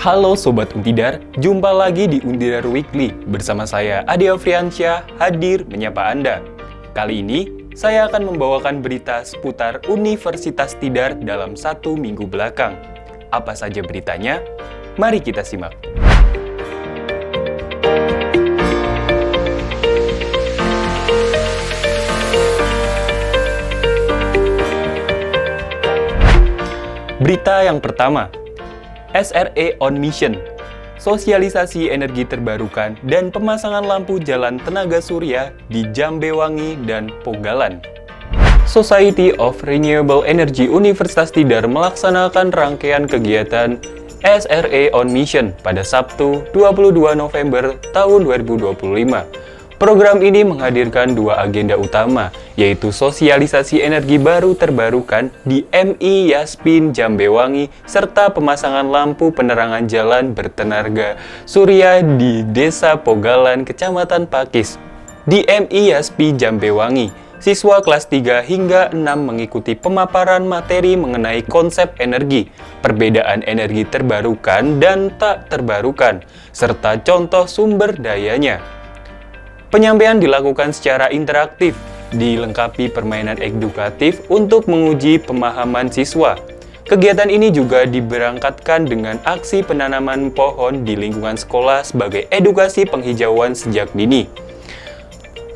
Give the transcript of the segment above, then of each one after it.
Halo Sobat Untidar, jumpa lagi di Untidar Weekly bersama saya Adi Afriansyah hadir menyapa Anda. Kali ini saya akan membawakan berita seputar Universitas Tidar dalam 1 minggu belakang. Apa saja beritanya? Mari kita simak. Berita yang pertama, SRE on Mission, sosialisasi energi terbarukan dan pemasangan lampu jalan tenaga surya di Jambewangi dan Pogalan. Society of Renewable Energy Universitas Tidar melaksanakan rangkaian kegiatan SRE on Mission pada Sabtu 22 November tahun 2025. Program ini menghadirkan dua agenda utama, yaitu sosialisasi energi baru terbarukan di MI Yaspin Jambewangi serta pemasangan lampu penerangan jalan bertenaga surya di Desa Pogalan, Kecamatan Pakis. Di MI Yaspi Jambewangi, siswa kelas 3 hingga 6 mengikuti pemaparan materi mengenai konsep energi, perbedaan energi terbarukan dan tak terbarukan, serta contoh sumber dayanya. Penyampaian dilakukan secara interaktif, dilengkapi permainan edukatif untuk menguji pemahaman siswa. Kegiatan ini juga diberangkatkan dengan aksi penanaman pohon di lingkungan sekolah sebagai edukasi penghijauan sejak dini.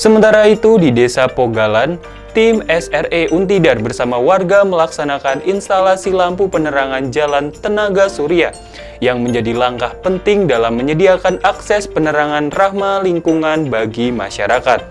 Sementara itu, di Desa Pogalan, tim SRE Untidar bersama warga melaksanakan instalasi lampu penerangan jalan tenaga surya yang menjadi langkah penting dalam menyediakan akses penerangan ramah lingkungan bagi masyarakat.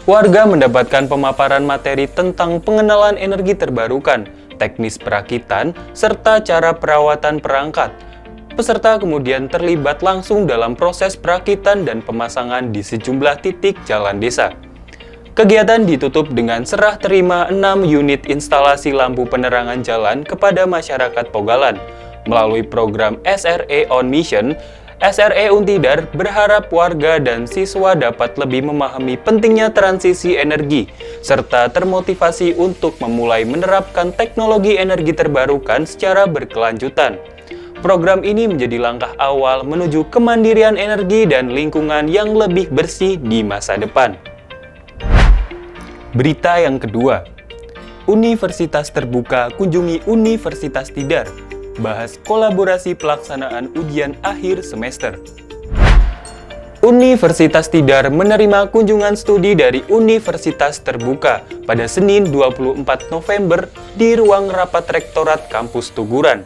Warga mendapatkan pemaparan materi tentang pengenalan energi terbarukan, teknis perakitan, serta cara perawatan perangkat. Peserta kemudian terlibat langsung dalam proses perakitan dan pemasangan di sejumlah titik jalan desa. Kegiatan ditutup dengan serah terima 6 unit instalasi lampu penerangan jalan kepada masyarakat Pogalan. Melalui program SRE on Mission, SRE Untidar berharap warga dan siswa dapat lebih memahami pentingnya transisi energi, serta termotivasi untuk memulai menerapkan teknologi energi terbarukan secara berkelanjutan. Program ini menjadi langkah awal menuju kemandirian energi dan lingkungan yang lebih bersih di masa depan. Berita yang kedua, Universitas Terbuka kunjungi Universitas Tidar, bahas kolaborasi pelaksanaan ujian akhir semester. Universitas Tidar menerima kunjungan studi dari Universitas Terbuka pada Senin 24 November di ruang rapat Rektorat Kampus Tuguran.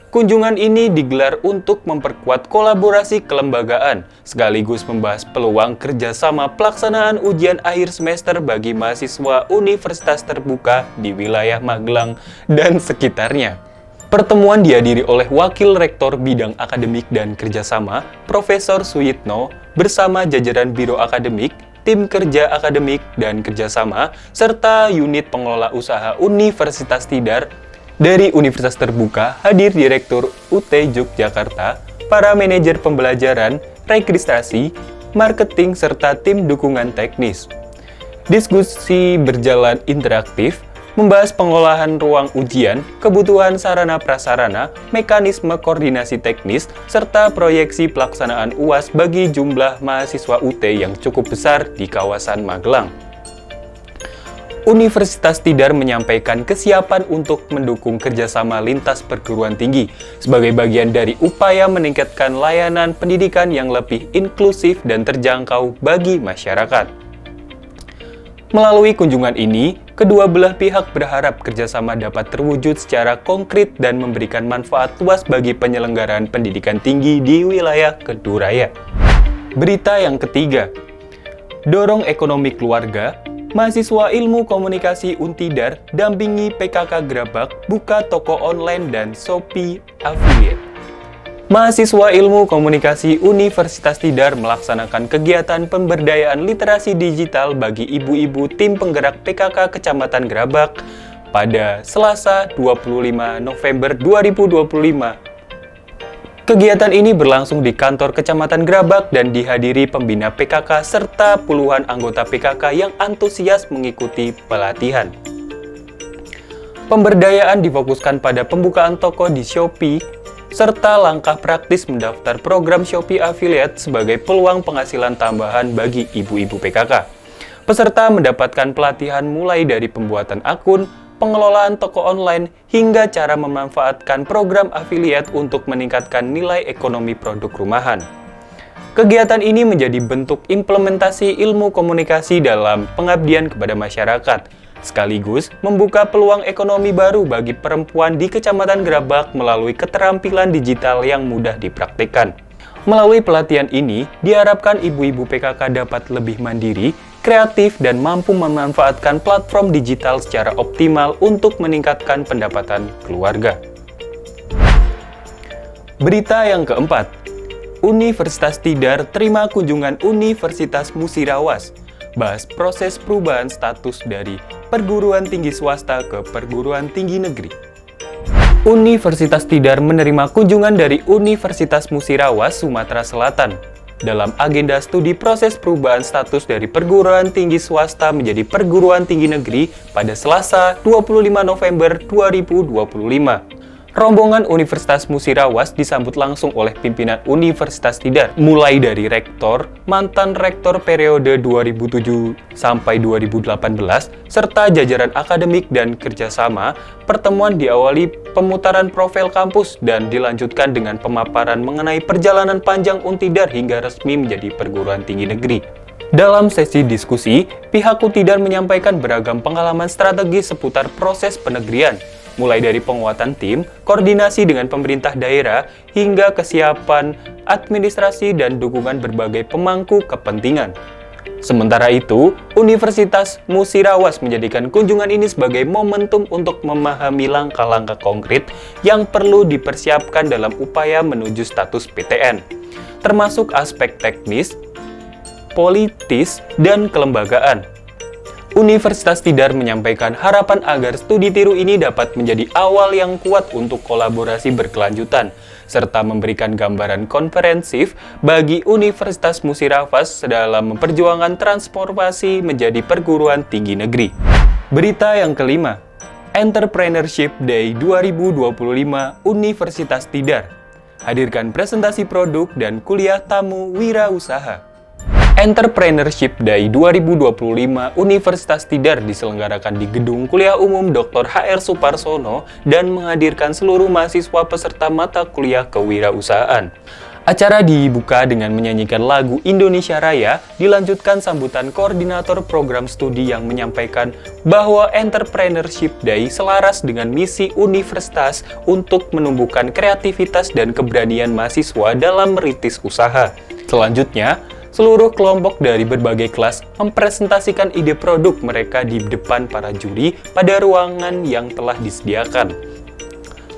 Kunjungan ini digelar untuk memperkuat kolaborasi kelembagaan, sekaligus membahas peluang kerjasama pelaksanaan ujian akhir semester bagi mahasiswa Universitas Terbuka di wilayah Magelang dan sekitarnya. Pertemuan dihadiri oleh Wakil Rektor Bidang Akademik dan Kerjasama, Profesor Suyitno, bersama jajaran Biro Akademik, Tim Kerja Akademik dan Kerjasama, serta unit pengelola usaha Universitas Tidar. Dari Universitas Terbuka hadir Direktur UT Yogyakarta, para manajer pembelajaran, registrasi, marketing, serta tim dukungan teknis. Diskusi berjalan interaktif, membahas pengolahan ruang ujian, kebutuhan sarana-prasarana, mekanisme koordinasi teknis, serta proyeksi pelaksanaan UAS bagi jumlah mahasiswa UT yang cukup besar di kawasan Magelang. Universitas Tidar menyampaikan kesiapan untuk mendukung kerjasama lintas perguruan tinggi sebagai bagian dari upaya meningkatkan layanan pendidikan yang lebih inklusif dan terjangkau bagi masyarakat. Melalui kunjungan ini, kedua belah pihak berharap kerjasama dapat terwujud secara konkret dan memberikan manfaat luas bagi penyelenggaraan pendidikan tinggi di wilayah Keduraya. Berita yang ketiga, dorong ekonomi keluarga, mahasiswa Ilmu Komunikasi Untidar dampingi PKK Grabak buka toko online dan Shopee Affiliate. Mahasiswa Ilmu Komunikasi Universitas Tidar melaksanakan kegiatan pemberdayaan literasi digital bagi ibu-ibu tim penggerak PKK Kecamatan Grabak pada Selasa 25 November 2025. Kegiatan ini berlangsung di kantor Kecamatan Grabak dan dihadiri pembina PKK serta puluhan anggota PKK yang antusias mengikuti pelatihan. Pemberdayaan difokuskan pada pembukaan toko di Shopee, serta langkah praktis mendaftar program Shopee Affiliate sebagai peluang penghasilan tambahan bagi ibu-ibu PKK. Peserta mendapatkan pelatihan mulai dari pembuatan akun, pengelolaan toko online, hingga cara memanfaatkan program affiliate untuk meningkatkan nilai ekonomi produk rumahan. Kegiatan ini menjadi bentuk implementasi ilmu komunikasi dalam pengabdian kepada masyarakat, sekaligus membuka peluang ekonomi baru bagi perempuan di Kecamatan Grabak melalui keterampilan digital yang mudah dipraktikkan. Melalui pelatihan ini, diharapkan ibu-ibu PKK dapat lebih mandiri, kreatif, dan mampu memanfaatkan platform digital secara optimal untuk meningkatkan pendapatan keluarga. Berita yang keempat, Universitas Tidar terima kunjungan Universitas Musirawas, bahas proses perubahan status dari perguruan tinggi swasta ke perguruan tinggi negeri. Universitas Tidar menerima kunjungan dari Universitas Musirawas, Sumatera Selatan dalam agenda studi proses perubahan status dari perguruan tinggi swasta menjadi perguruan tinggi negeri pada Selasa 25 November 2025. Rombongan Universitas Musirawas disambut langsung oleh pimpinan Universitas Tidar, mulai dari rektor, mantan rektor periode 2007 sampai 2018, serta jajaran akademik dan kerjasama. Pertemuan diawali pemutaran profil kampus dan dilanjutkan dengan pemaparan mengenai perjalanan panjang Untidar hingga resmi menjadi perguruan tinggi negeri. Dalam sesi diskusi, pihak Untidar menyampaikan beragam pengalaman strategis seputar proses penegrian, mulai dari penguatan tim, koordinasi dengan pemerintah daerah, hingga kesiapan administrasi dan dukungan berbagai pemangku kepentingan. Sementara itu, Universitas Musirawas menjadikan kunjungan ini sebagai momentum untuk memahami langkah-langkah konkret yang perlu dipersiapkan dalam upaya menuju status PTN, termasuk aspek teknis, politis, dan kelembagaan. Universitas Tidar menyampaikan harapan agar studi tiru ini dapat menjadi awal yang kuat untuk kolaborasi berkelanjutan, serta memberikan gambaran komprehensif bagi Universitas Musirawas dalam memperjuangkan transformasi menjadi perguruan tinggi negeri. Berita yang kelima, Entrepreneurship Day 2025 Universitas Tidar hadirkan presentasi produk dan kuliah tamu wirausaha. Entrepreneurship Day 2025 Universitas Tidar diselenggarakan di Gedung Kuliah Umum Dr. H.R. Suparsono dan menghadirkan seluruh mahasiswa peserta mata kuliah kewirausahaan. Acara dibuka dengan menyanyikan lagu Indonesia Raya, dilanjutkan sambutan koordinator program studi yang menyampaikan bahwa Entrepreneurship Day selaras dengan misi universitas untuk menumbuhkan kreativitas dan keberanian mahasiswa dalam merintis usaha. Selanjutnya, seluruh kelompok dari berbagai kelas mempresentasikan ide produk mereka di depan para juri pada ruangan yang telah disediakan.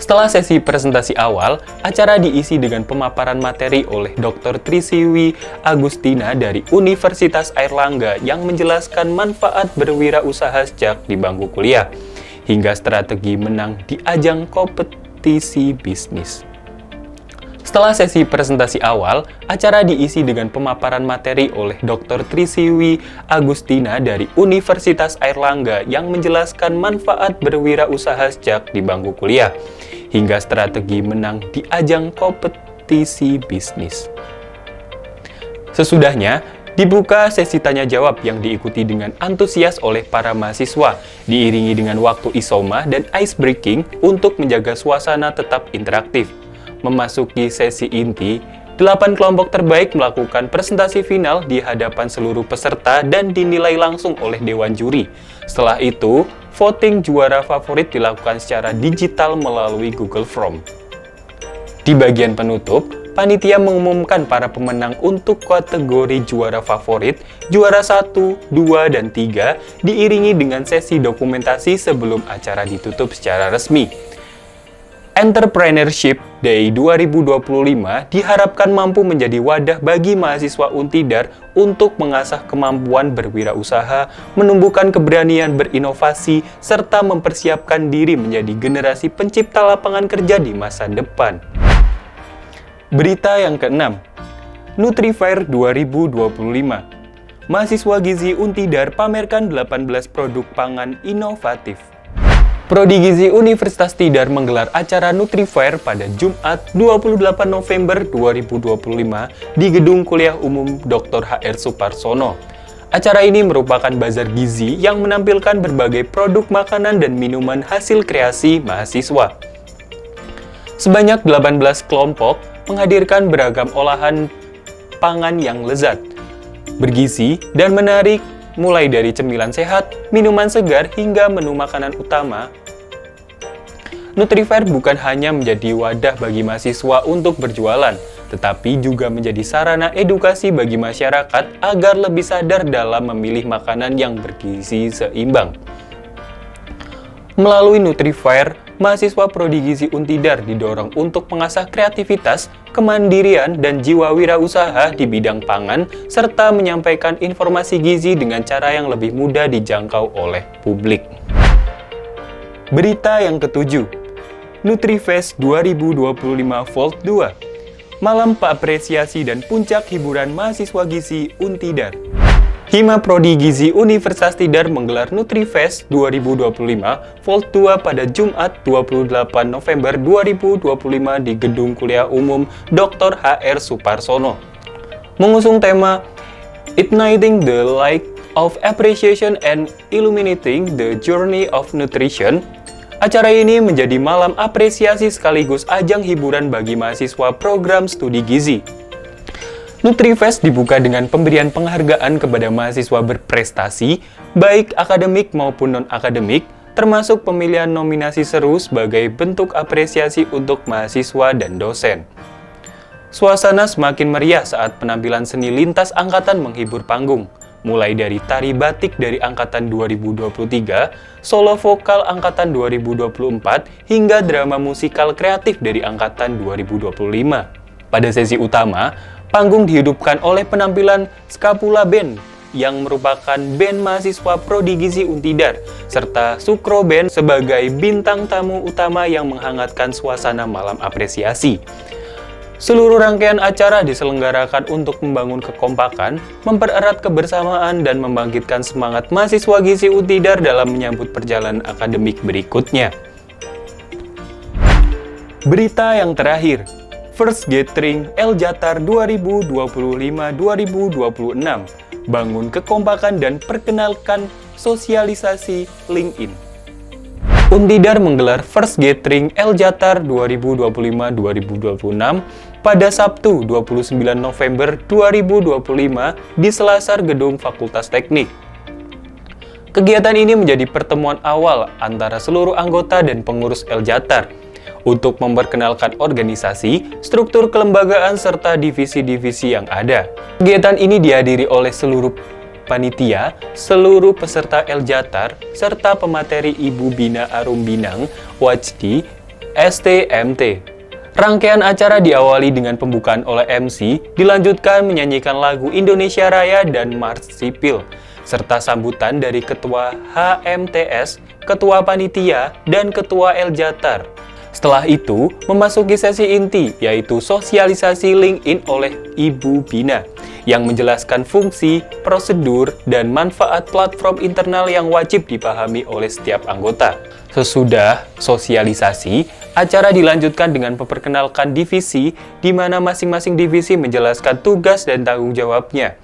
Setelah sesi presentasi awal, acara diisi dengan pemaparan materi oleh Dr. Trisiwi Agustina dari Universitas Airlangga yang menjelaskan manfaat berwirausaha sejak di bangku kuliah, hingga strategi menang di ajang kompetisi bisnis. Setelah sesi presentasi awal, acara diisi dengan pemaparan materi oleh Dr. Trisiwi Agustina dari Universitas Airlangga yang menjelaskan manfaat berwirausaha sejak di bangku kuliah, hingga strategi menang di ajang kompetisi bisnis. Sesudahnya, dibuka sesi tanya-jawab yang diikuti dengan antusias oleh para mahasiswa, diiringi dengan waktu isoma dan ice breaking untuk menjaga suasana tetap interaktif. Memasuki sesi inti, 8 kelompok terbaik melakukan presentasi final di hadapan seluruh peserta dan dinilai langsung oleh Dewan Juri. Setelah itu, voting juara favorit dilakukan secara digital melalui Google Form. Di bagian penutup, panitia mengumumkan para pemenang untuk kategori juara favorit, juara 1, 2, dan 3, diiringi dengan sesi dokumentasi sebelum acara ditutup secara resmi. Entrepreneurship Day 2025 diharapkan mampu menjadi wadah bagi mahasiswa Untidar untuk mengasah kemampuan berwirausaha, menumbuhkan keberanian berinovasi, serta mempersiapkan diri menjadi generasi pencipta lapangan kerja di masa depan. Berita yang keenam, NutriFair 2025. Mahasiswa Gizi Untidar pamerkan 18 produk pangan inovatif. Prodi Gizi Universitas Tidar menggelar acara Nutrifair pada Jumat 28 November 2025 di Gedung Kuliah Umum Dr. HR Suparsono. Acara ini merupakan bazar gizi yang menampilkan berbagai produk makanan dan minuman hasil kreasi mahasiswa. Sebanyak 18 kelompok menghadirkan beragam olahan pangan yang lezat, bergizi, dan menarik, mulai dari cemilan sehat, minuman segar, hingga menu makanan utama. Nutrifair bukan hanya menjadi wadah bagi mahasiswa untuk berjualan, tetapi juga menjadi sarana edukasi bagi masyarakat agar lebih sadar dalam memilih makanan yang bergizi seimbang. Melalui Nutrifair, mahasiswa Prodi Gizi Untidar didorong untuk mengasah kreativitas, kemandirian, dan jiwa wirausaha di bidang pangan, serta menyampaikan informasi gizi dengan cara yang lebih mudah dijangkau oleh publik. Berita yang ketujuh, Nutrifest 2025 Volt 2, Malam Apresiasi dan Puncak Hiburan Mahasiswa Gizi Untidar. Hima Prodi Gizi Universitas Tidar menggelar Nutrifest 2025 Volt 2 pada Jumat 28 November 2025 di Gedung Kuliah Umum Dr. HR Suparsono. Mengusung tema Igniting the Light of Appreciation and Illuminating the Journey of Nutrition, acara ini menjadi malam apresiasi sekaligus ajang hiburan bagi mahasiswa program studi gizi. Nutrifest dibuka dengan pemberian penghargaan kepada mahasiswa berprestasi, baik akademik maupun non-akademik, termasuk pemilihan nominasi seru sebagai bentuk apresiasi untuk mahasiswa dan dosen. Suasana semakin meriah saat penampilan seni lintas angkatan menghibur panggung, mulai dari tari batik dari Angkatan 2023, solo vokal Angkatan 2024, hingga drama musikal kreatif dari Angkatan 2025. Pada sesi utama, panggung dihidupkan oleh penampilan Scapula Band yang merupakan band mahasiswa Prodi Gizi Untidar, serta Sukro Band sebagai bintang tamu utama yang menghangatkan suasana malam apresiasi. Seluruh rangkaian acara diselenggarakan untuk membangun kekompakan, mempererat kebersamaan, dan membangkitkan semangat mahasiswa Gizi Untidar dalam menyambut perjalanan akademik berikutnya. Berita yang terakhir, First Gathering El-Jatar 2025-2026, bangun kekompakan dan perkenalkan sosialisasi LinkedIn. Untidar menggelar First Gathering El-Jatar 2025-2026 pada Sabtu 29 November 2025 di Selasar Gedung Fakultas Teknik. Kegiatan ini menjadi pertemuan awal antara seluruh anggota dan pengurus El-Jatar untuk memperkenalkan organisasi, struktur kelembagaan, serta divisi-divisi yang ada. Kegiatan ini dihadiri oleh seluruh panitia, seluruh peserta El-Jatar, serta pemateri Ibu Bina Arum Binang, Wajdi, STMT. Rangkaian acara diawali dengan pembukaan oleh MC, dilanjutkan menyanyikan lagu Indonesia Raya dan Mars Sipil, serta sambutan dari Ketua HMTS, Ketua Panitia, dan Ketua El-Jatar. Setelah itu, memasuki sesi inti, yaitu sosialisasi LinkedIn oleh Ibu Bina, yang menjelaskan fungsi, prosedur, dan manfaat platform internal yang wajib dipahami oleh setiap anggota. Sesudah sosialisasi, acara dilanjutkan dengan memperkenalkan divisi, di mana masing-masing divisi menjelaskan tugas dan tanggung jawabnya.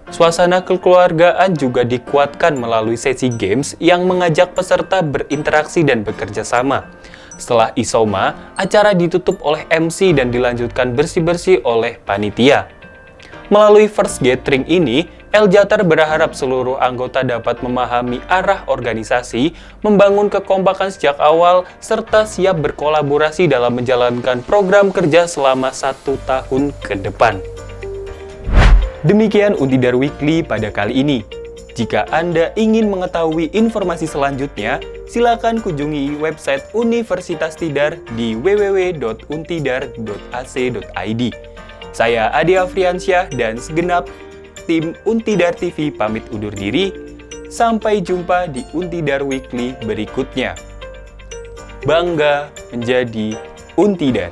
Suasana kekeluargaan juga dikuatkan melalui sesi games yang mengajak peserta berinteraksi dan bekerja sama. Setelah isoma, acara ditutup oleh MC dan dilanjutkan bersih-bersih oleh panitia. Melalui First Gathering ini, El-Jatar berharap seluruh anggota dapat memahami arah organisasi, membangun kekompakan sejak awal, serta siap berkolaborasi dalam menjalankan program kerja selama 1 tahun ke depan. Demikian Untidar Weekly pada kali ini. Jika Anda ingin mengetahui informasi selanjutnya, silakan kunjungi website Universitas Tidar di www.untidar.ac.id. Saya Adi Afriansyah dan segenap tim Untidar TV pamit undur diri. Sampai jumpa di Untidar Weekly berikutnya. Bangga menjadi Untidar.